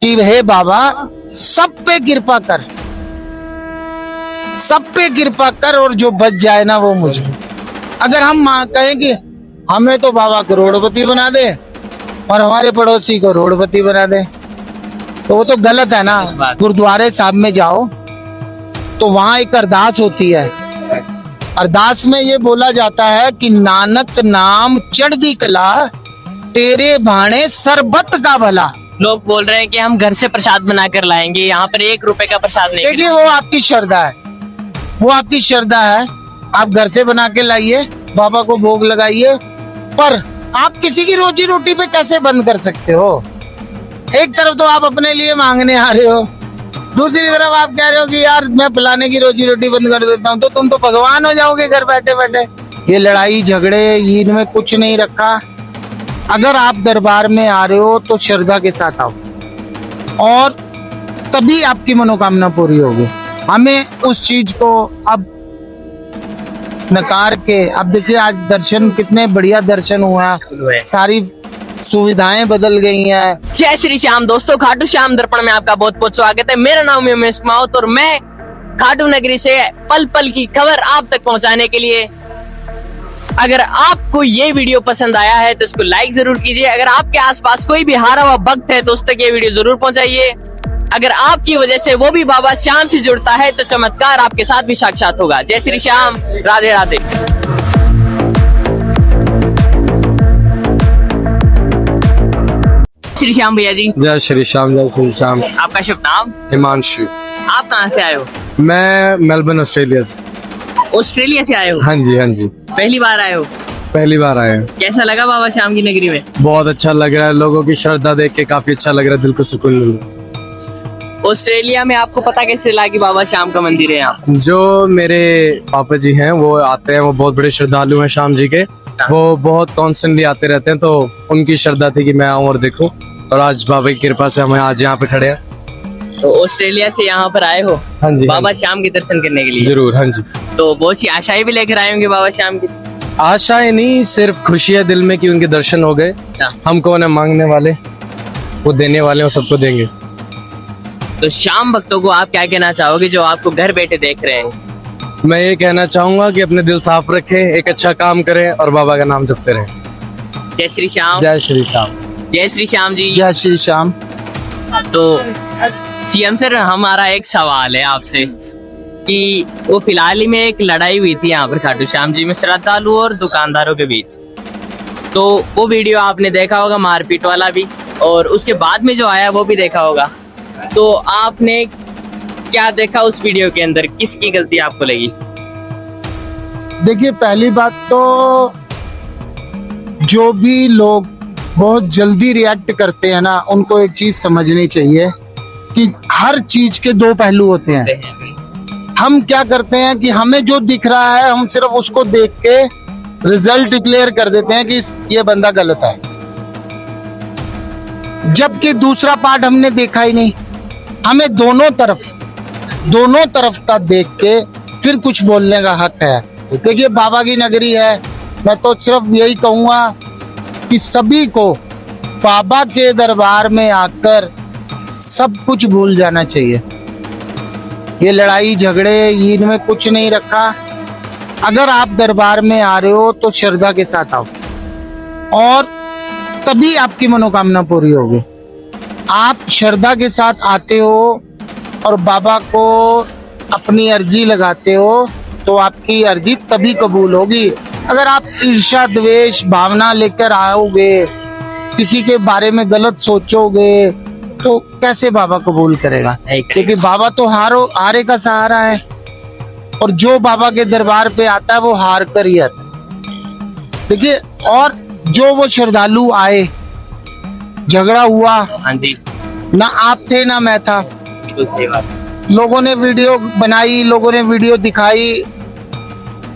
कि हे बाबा सब पे कृपा कर, सब पे कृपा कर और जो बच जाए ना वो मुझे। अगर हम कहें कि हमें तो बाबा करोड़पति बना दे और हमारे पड़ोसी को रोडपति बना दे, तो वो तो गलत है ना। गुरुद्वारे साहब में जाओ तो वहां एक अरदास होती है, अरदास में ये बोला जाता है कि नानक नाम चढ़दी कला, तेरे भाणे सरबत का भला। लोग बोल रहे हैं कि हम घर से प्रसाद बनाकर लाएंगे, यहाँ पर 1 रुपए का प्रसाद नहीं। देखिए वो आपकी श्रद्धा है, वो आपकी श्रद्धा है। आप घर से बना के लाइए, बाबा को भोग लगाइए, पर आप किसी की रोजी रोटी पे कैसे बंद कर सकते हो? एक तरफ तो आप अपने लिए मांगने आ रहे हो, दूसरी तरफ आप कह रहे हो कि यार मैं फलाने की रोजी रोटी बंद कर देता हूँ, तो तुम तो भगवान हो जाओगे घर बैठे बैठे। ये लड़ाई झगड़े इनमें कुछ नहीं रखा। अगर आप दरबार में आ रहे हो तो श्रद्धा के साथ आओ और तभी आपकी मनोकामना पूरी होगी। हमें उस चीज को अब नकार के, अब देखिए आज दर्शन कितने बढ़िया दर्शन हुआ, सारी सुविधाएं बदल गई हैं। जय श्री श्याम दोस्तों, खाटू श्याम दर्पण में आपका बहुत बहुत स्वागत है। मेरा नाम है उमेश माउत और मैं खाटू नगरी से पल पल की खबर आप तक पहुंचाने के लिए। अगर आपको ये वीडियो पसंद आया है तो इसको लाइक जरूर कीजिए। अगर आपके आसपास कोई भी हारा हुआ भक्त है तो उस तक ये वीडियो जरूर पहुंचाइए। अगर आपकी वजह से वो भी बाबा श्याम से जुड़ता है तो चमत्कार आपके साथ भी साक्षात होगा। जय श्री श्याम, राधे राधे। श्री श्याम भैया जी। जय श्री श्याम, जय श्री श्याम। आपका शुभ नाम? हिमांशु। आप कहाँ से आए हो? मैं मेलबर्न ऑस्ट्रेलिया से। ऑस्ट्रेलिया से आए हो? हाँ जी, हाँ जी। पहली बार आए हो? पहली बार आए हैं। कैसा लगा बाबा श्याम की नगरी में? बहुत अच्छा लग रहा है, लोगों की श्रद्धा देख के काफी अच्छा लग रहा है, दिल को सुकून मिल रहा है। ऑस्ट्रेलिया में आपको पता कैसे लगा कि बाबा श्याम का मंदिर है यहाँ? जो मेरे पापा जी हैं वो आते हैं, वो बहुत बड़े श्रद्धालु हैं श्याम जी के, वो बहुत कॉन्स्टेंटली आते रहते हैं, तो उनकी श्रद्धा थी कि मैं आऊँ और देखूं, और आज बाबा की कृपा से हम आज यहाँ पे खड़े हैं। तो ऑस्ट्रेलिया से यहाँ पर आए हो? हाँ जी, बाबा हाँ जी। श्याम के दर्शन करने के लिए? जरूर, हाँ जी। तो बहुत सी आशाएं भी लेकर आए होंगे बाबा श्याम की? आशाएं नहीं, सिर्फ खुशी है दिल में कि उनके दर्शन हो गए। हम कौन है मांगने वाले, वो देने वाले, वो सबको देंगे। तो श्याम भक्तों को आप क्या कहना चाहोगे जो आपको घर बैठे देख रहे हैं? मैं ये कहना चाहूंगा कि अपने दिल साफ रखें, एक अच्छा काम करें और बाबा का नाम जपते रहें। जय श्री श्याम। जय श्री श्याम। जय श्री श्याम जी। जय श्री श्याम। तो सीएम सर, हमारा एक सवाल है आपसे कि वो फिलहाल ही में एक लड़ाई हुई थी यहाँ पर खाटू श्याम जी में श्रद्धालु और दुकानदारों के बीच, तो वो वीडियो आपने देखा होगा, मारपीट वाला भी, और उसके बाद में जो आया वो भी देखा होगा। तो आपने क्या देखा उस वीडियो के अंदर, किसकी गलती आपको लगी? देखिए पहली बात तो जो भी लोग बहुत जल्दी रिएक्ट करते हैं ना, उनको एक चीज समझनी चाहिए कि हर चीज के दो पहलू होते हैं। हम क्या करते हैं कि हमें जो दिख रहा है हम सिर्फ उसको देख के रिजल्ट डिक्लेयर कर देते हैं कि ये बंदा गलत है, जबकि दूसरा पार्ट हमने देखा ही नहीं। हमें दोनों तरफ का देख के फिर कुछ बोलने का हक है। देखिए बाबा की नगरी है, मैं तो सिर्फ यही कहूंगा कि सभी को बाबा के दरबार में आकर सब कुछ भूल जाना चाहिए। ये लड़ाई झगड़े इनमें कुछ नहीं रखा। अगर आप दरबार में आ रहे हो तो श्रद्धा के साथ आओ और तभी आपकी मनोकामना पूरी होगी। आप श्रद्धा के साथ आते हो और बाबा को अपनी अर्जी लगाते हो तो आपकी अर्जी तभी कबूल होगी। अगर आप ईर्ष्या द्वेष भावना लेकर आओगे, किसी के बारे में गलत सोचोगे, तो कैसे बाबा कबूल करेगा? क्योंकि बाबा तो हारे का सहारा है, और जो बाबा के दरबार पे आता है वो हार कर ही आता है। देखिए, और जो वो श्रद्धालु आए, झगड़ा हुआ, हाँ जी, ना आप थे ना मैं था, सही बात। लोगों ने वीडियो बनाई, लोगों ने वीडियो दिखाई।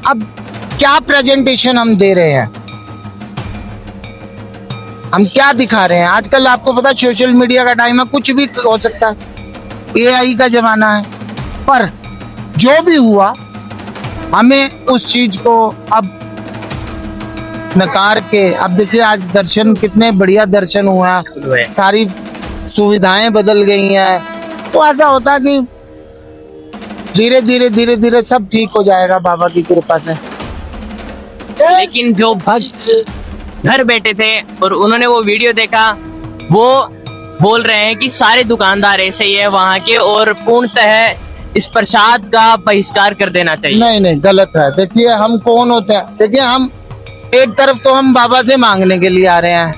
अब क्या प्रेजेंटेशन हम दे रहे हैं, हम क्या दिखा रहे हैं? आजकल आपको पता सोशल मीडिया का टाइम है, कुछ भी हो सकता है, एआई का जमाना है। पर जो भी हुआ, हमें उस चीज को अब नकार के, अब देखिए आज दर्शन कितने बढ़िया दर्शन हुआ, सारी सुविधाएं बदल गई हैं, तो ऐसा होता है कि धीरे धीरे सब ठीक हो जाएगा बाबा की कृपा से। लेकिन जो भक्त घर बैठे थे और उन्होंने वो वीडियो देखा, वो बोल रहे हैं कि सारे दुकानदार ऐसे ही है वहाँ के और पूर्णतः इस प्रसाद का बहिष्कार कर देना चाहिए। नहीं, गलत है। देखिए हम कौन होते हैं, देखिए हम एक तरफ तो हम बाबा से मांगने के लिए आ रहे हैं,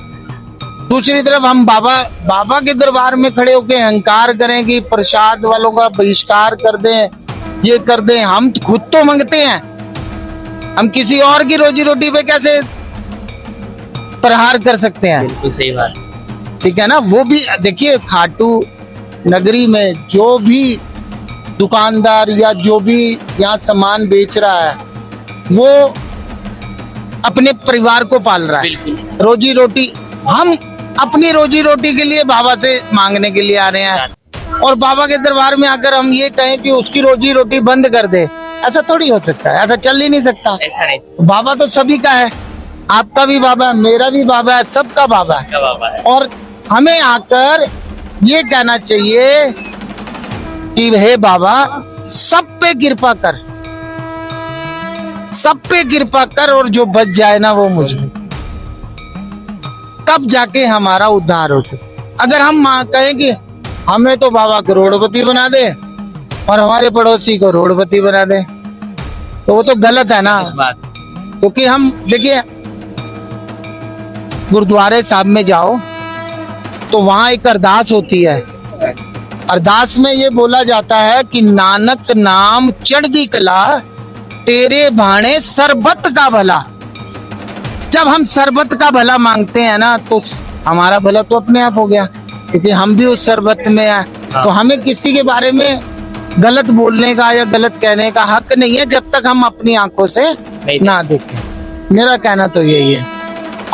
दूसरी तरफ हम बाबा के दरबार में खड़े होकर अहंकार करें कि प्रसाद वालों का बहिष्कार कर दें, ये कर दें। हम खुद तो मांगते हैं, हम किसी और की रोजी रोटी पे कैसे प्रहार कर सकते हैं? बिल्कुल सही बात। ठीक है ना। वो भी देखिए खाटू नगरी में जो भी दुकानदार या जो भी यहाँ सामान बेच रहा है, वो अपने परिवार को पाल रहा है। बिल्कुल। रोजी रोटी, हम अपनी रोजी रोटी के लिए बाबा से मांगने के लिए आ रहे हैं, और बाबा के दरबार में आकर हम ये कहें कि उसकी रोजी रोटी बंद कर दे, ऐसा थोड़ी हो सकता है, ऐसा चल ही नहीं सकता। ऐसा नहीं। बाबा तो सभी का है, आपका भी बाबा है, मेरा भी बाबा है, सबका बाबा है। क्या बाबा है? और हमें आकर ये कहना चाहिए कि हे बाबा सब पे कृपा कर, सब पे कृपा कर, और जो बच जाए ना वो मुझे, तब जाके हमारा उद्धार हो सके। अगर हम कहें कि हमें तो बाबा करोड़पति बना दे और हमारे पड़ोसी को रोडपति बना दे, तो वो तो गलत है ना। बात। क्योंकि हम देखिए गुरुद्वारे साहब में जाओ तो वहां एक अरदास होती है, अरदास में ये बोला जाता है कि नानक नाम चढ़दी कला, तेरे भाणे सरबत का भला। जब हम सरबत का भला मांगते हैं ना, तो हमारा भला तो अपने आप हो गया, क्योंकि हम भी उस सरबत में हैं। तो हमें किसी के बारे में गलत बोलने का या गलत कहने का हक नहीं है, जब तक हम अपनी आंखों से ना देखें। मेरा कहना तो यही है।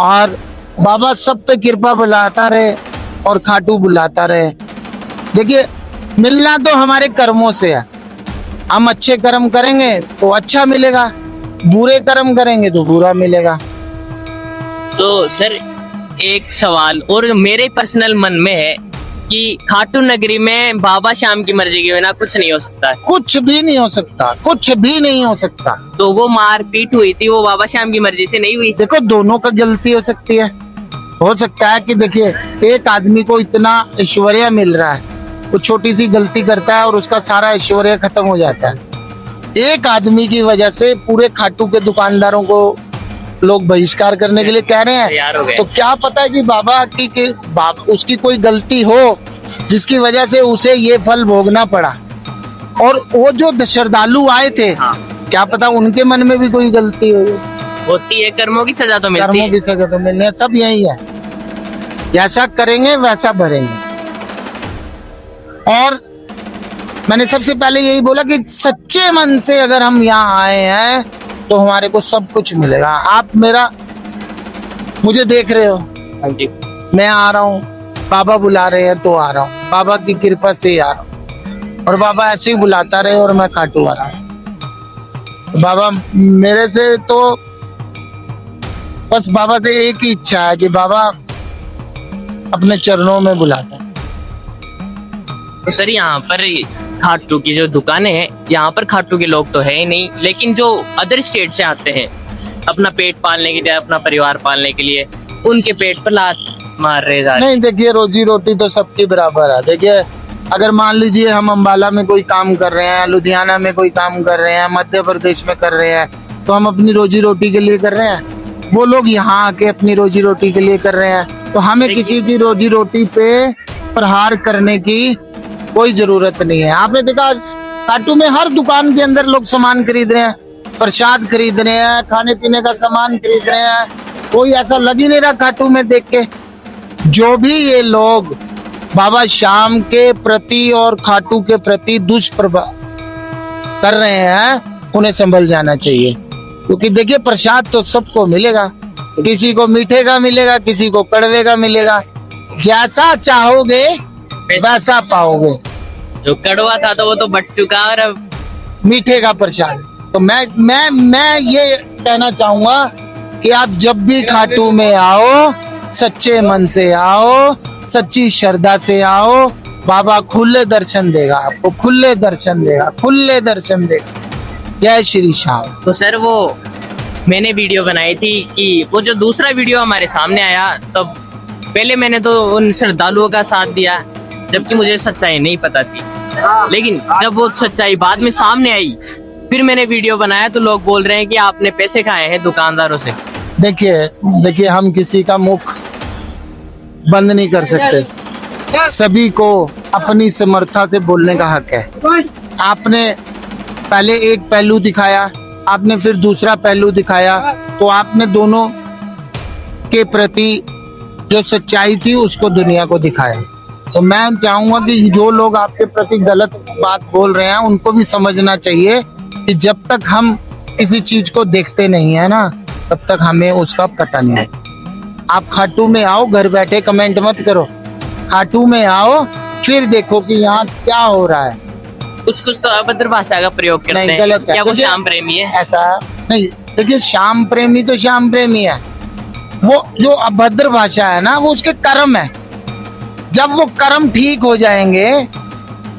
और बाबा सब पे कृपा बुलाता रहे और खाटू बुलाता रहे। देखिए मिलना तो हमारे कर्मों से है, हम अच्छे कर्म करेंगे तो अच्छा मिलेगा, बुरे कर्म करेंगे तो बुरा मिलेगा। तो सर एक सवाल और मेरे पर्सनल मन में है कि खाटू नगरी में बाबा श्याम की मर्जी के बिना कुछ नहीं हो सकता है। कुछ भी नहीं हो सकता, कुछ भी नहीं हो सकता। तो वो मारपीट हुई थी, वो बाबा श्याम की मर्जी से नहीं हुई। देखो दोनों का गलती हो सकती है। हो सकता है कि देखिए एक आदमी को इतना ऐश्वर्य मिल रहा है, वो छोटी सी गलती करता है और उसका सारा ऐश्वर्य खत्म हो जाता है। एक आदमी की वजह से पूरे खाटू के दुकानदारों को लोग बहिष्कार करने के लिए कह रहे तैयार हो हैं, गए। तो क्या पता है कि बाबा की उसकी कोई गलती हो जिसकी वजह से उसे ये फल भोगना पड़ा। और वो जो श्रद्धालु आए थे, हाँ। क्या पता उनके मन में भी कोई गलती हो। होती है, कर्मों की सजा तो मिलती कर्मों है। की सजा तो मिलने, सब यही है, जैसा करेंगे वैसा भरेंगे। और मैंने सबसे पहले यही बोला कि सच्चे मन से अगर हम यहाँ आए हैं तो हमारे को सब कुछ मिलेगा। आप मुझे देख रहे हो, हाँ जी। मैं आ रहा हूँ, बाबा बुला रहे हैं तो आ रहा हूँ, बाबा की कृपा से ही आ रहा हूँ, और बाबा ऐसे ही बुलाता रहे और मैं खाटू आ रहा हूँ। बाबा मेरे से तो बस बाबा से एक ही इच्छा है कि बाबा अपने चरणों में बुलाता है। तो सर यहाँ पर खाटू की जो दुकानें हैं, यहाँ पर खाटू के लोग तो है ही नहीं, लेकिन जो अदर स्टेट से आते हैं अपना पेट पालने के लिए, अपना परिवार पालने के लिए, उनके पेट पर लात मार रहे जा रहे। नहीं देखिए रोजी रोटी तो सबकी बराबर है। देखिए अगर मान लीजिए हम अम्बाला में कोई काम कर रहे हैं, लुधियाना में कोई काम कर रहे हैं, मध्य प्रदेश में कर रहे हैं, तो हम अपनी रोजी रोटी के लिए कर रहे हैं। वो लोग यहाँ आके अपनी रोजी रोटी के लिए कर रहे हैं, तो हमें किसी की रोजी रोटी पे प्रहार करने की कोई जरूरत नहीं है। आपने देखा खाटू में हर दुकान के अंदर लोग सामान खरीद रहे हैं, प्रसाद खरीद रहे हैं, खाने पीने का सामान खरीद रहे हैं। कोई ऐसा लग ही नहीं रहा खाटू में देख के। जो भी ये लोग बाबा श्याम के प्रति और खाटू के प्रति दुष्प्रभाव कर रहे हैं, उन्हें संभल जाना चाहिए। क्योंकि देखिए प्रसाद तो सबको मिलेगा, किसी को मीठे का मिलेगा, किसी को कड़वे का मिलेगा। जैसा चाहोगे वैसा पाओगे। जो कड़वा था तो वो तो बट चुका, और अब मीठे का प्रसाद। तो मैं ये कहना चाहूंगा कि आप जब भी खाटू में आओ, सच्चे मन से आओ सच्ची श्रद्धा से आओ, बाबा खुले दर्शन देगा आपको, खुले दर्शन देगा, खुले दर्शन देगा। जय श्री श्याम। तो सर वो मैंने वीडियो बनाई थी कि वो जो दूसरा वीडियो हमारे सामने आया, तब पहले मैंने तो उन श्रद्धालुओं का साथ दिया, जबकि मुझे सच्चाई नहीं पता थी। लेकिन जब वो सच्चाई बाद में सामने आई, फिर मैंने वीडियो बनाया तो लोग बोल रहे हैं कि आपने पैसे खाए हैं दुकानदारों से। देखिए हम किसी का मुख बंद नहीं कर सकते, सभी को अपनी समर्था से बोलने का हक है। आपने पहले एक पहलू दिखाया, आपने फिर दूसरा पहलू दिखाया, तो आपने दोनों के प्रति जो सच्चाई थी उसको दुनिया को दिखाया। तो मैं चाहूंगा कि जो लोग आपके प्रति गलत बात बोल रहे हैं उनको भी समझना चाहिए कि जब तक हम किसी चीज को देखते नहीं है ना, तब तक हमें उसका पता नहीं है। आप खाटू में आओ, घर बैठे कमेंट मत करो, खाटू में आओ फिर देखो कि यहाँ क्या हो रहा है। कुछ तो अभद्र भाषा का प्रयोग करते नहीं, हैं। गलत है। क्या वो श्याम प्रेमी है? ऐसा नहीं। देखिए श्याम प्रेमी तो श्याम प्रेमी है, वो जो अभद्र भाषा है ना वो उसके कर्म है। जब वो कर्म ठीक हो जाएंगे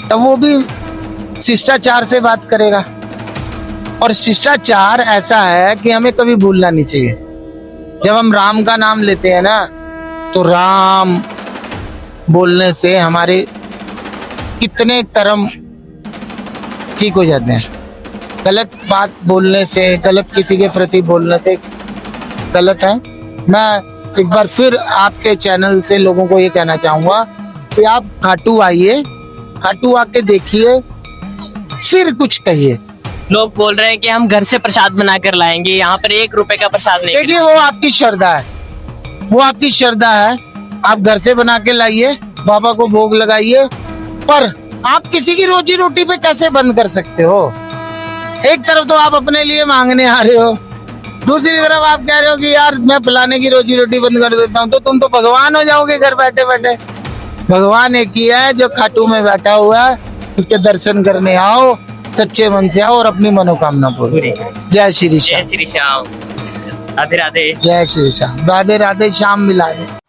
तब वो भी शिष्टाचार से बात करेगा। और शिष्टाचार ऐसा है कि हमें कभी भूलना नहीं चाहिए। जब हम राम का नाम लेते हैं ना, तो राम बोलने से हमारे कितने कर्म ठीक हो जाते हैं। गलत बात बोलने से, गलत किसी के प्रति बोलने से गलत है। मैं एक बार फिर आपके चैनल से लोगों को ये कहना चाहूंगा कि आप खाटू आइए, खाटू आके देखिए, फिर कुछ कहिए। लोग बोल रहे हैं कि हम घर से प्रसाद बना कर लाएंगे, यहाँ पर 1 रुपए का प्रसाद नहीं। देखिए वो आपकी श्रद्धा है, वो आपकी श्रद्धा है। आप घर से बना के लाइए, बाबा को भोग लगाइए, पर आप किसी की रोजी रोटी पे कैसे बंद कर सकते हो? एक तरफ तो आप अपने लिए मांगने आ रहे हो, दूसरी तरफ आप कह रहे हो कि यार मैं फलाने की रोजी रोटी बंद कर देता हूँ, तो तुम तो भगवान हो जाओगे घर बैठे बैठे। भगवान एक ही है जो खाटू में बैठा हुआ है, उसके दर्शन करने आओ, सच्चे मन से आओ और अपनी मनोकामना पूरी। जय श्री श्याम। जय श्री श्याम। राधे राधे। जय श्री श्याम। राधे राधे। श्याम मिला दे।